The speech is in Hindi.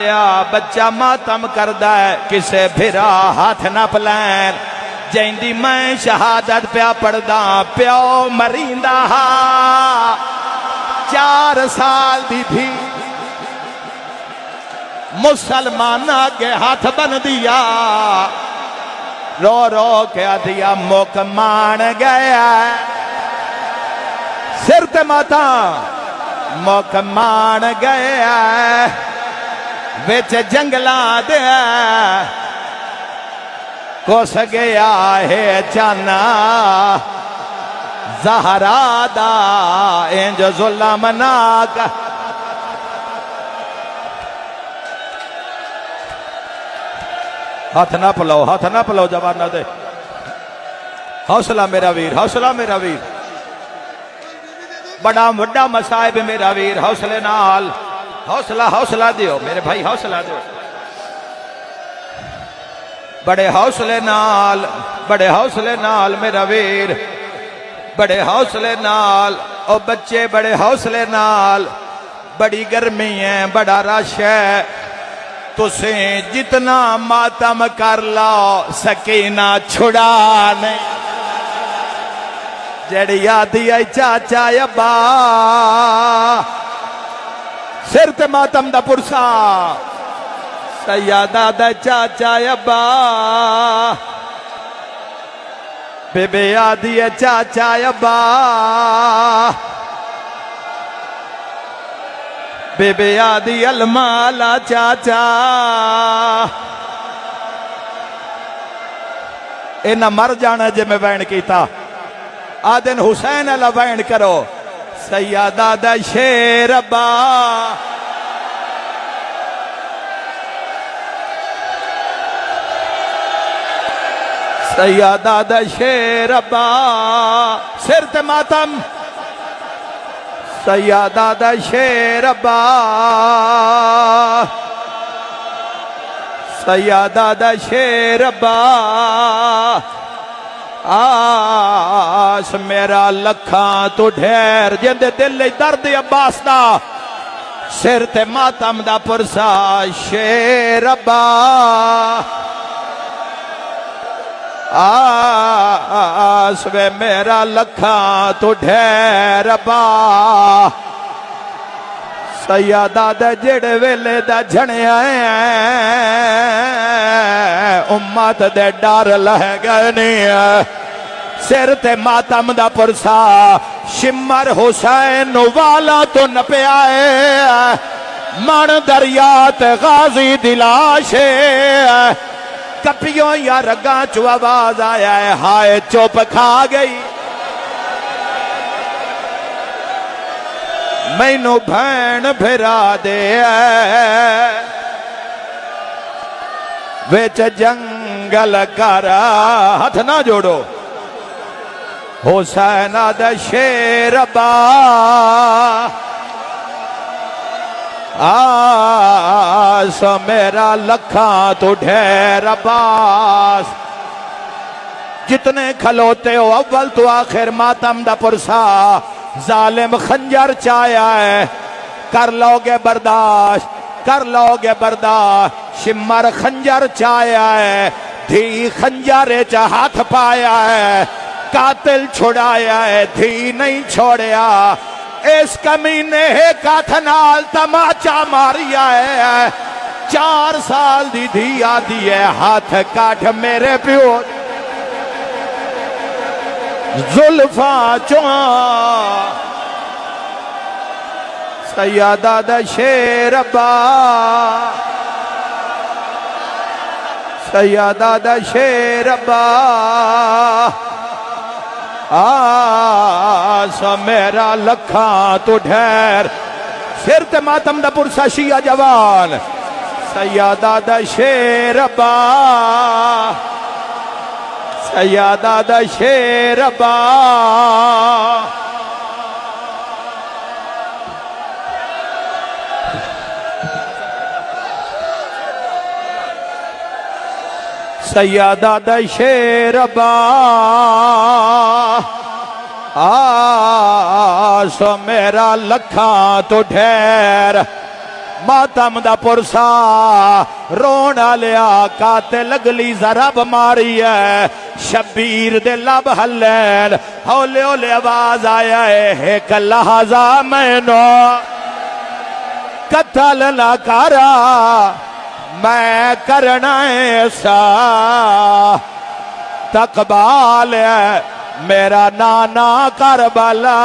बच्चा मातम करदा है किसे फिरा हाथ न पलैन जैंदी मैं शहादत प्या पढ़दा प्यो मरींदा हा 4 साल दी थी मुसलमान के हाथ बन दिया रो रो के दिया मुक मान गया सिर ते माता मुक मान गया विच जंगला दे कुस गया है चाना ज़हरा दा इंज जुल्म ना कर हाथ ना पलाओ जवाना दे हौसला मेरा वीर बड़ा वड्डा मसाइब मेरा वीर हौसले नाल हौसला दियो मेरे भाई हौसला दियो बड़े हौसले नाल मेरा वीर बड़े हौसले नाल ओ बच्चे बड़े हौसले नाल बड़ी गर्मी है बड़ा रश है तुसे जितना मातम कर लो सकीना छुड़ा नहीं जड़ी आदि आई चाचा अब्बा सिर ते मातम दा पुरसा सैयदा दा चाचा अब्बा बेबे आदि है चाचा अब्बा बेबे आदि अलमाला चाचा इन्हें मर जाना जे मैं बैन किया आदिन हुसैन अला बैन करो सैयदा दा शेर अब्बा सैयदा दा शेर अब्बा सिर ते मातम सैयदा दा शेर अब्बा सैयदा दा शेर अब्बा आस मेरा लखा तू ढेर जिंदे दिल दर्द अब्बास दा सिर ते मातम दा पुरसा शेर अब्बा आस वे मेरा लखा तू ढेर अब्बा सैयदा दे जेड़े वेले दा झणिया उम्मत दे डर लह गए नहीं सिर ते मातम दा पुरसा शिमर हुसैन वाला तो न प्याए मन दरिया ते गाजी दिलाशे कपियों या रगा चो आवाज आया है हाय चुप खा गई मैनू भैन फिरा दे विच जंगल कर हाथ ना जोड़ो हुसैन दा शेर अब्बा आस मेरा लखा तो ढेर अब्बास जितने खलोते हो अव्वल तो आखिर मातम दा पुरसा जालिम खंजर चाया है कर लोगे बर्दाश्त शिमर खंजर चाया है धी खंजर च हाथ पाया है कातिल छुड़ाया है धी नहीं छोड़या इस कमीने काथ नाल तमाचा मारिया है 4 साल दी धी आदि है हाथ काठ मेरे प्यो जुल्फा चुआ सैयदा दा शेर अब्बा सैयदा दा शेर अब्बा आस मेरा लखा तो ढेर सिर ते मातम दा पुरसा शिया जवान सैयदा दा शेर अब्बा सैयदा दा शेर अब्बा सैयदा दा शेर अब्बा आस मेरा लखा तो ढेर मातम दा पुरसा रोना लिया कातिल अगली जरब मारी है शबीर दे लब हल्लैन हौले हौले आवाज आया है एक लहजा मैनो कत्ल ना करा मैं करना ऐसा तकबाल है मेरा नाना करबला।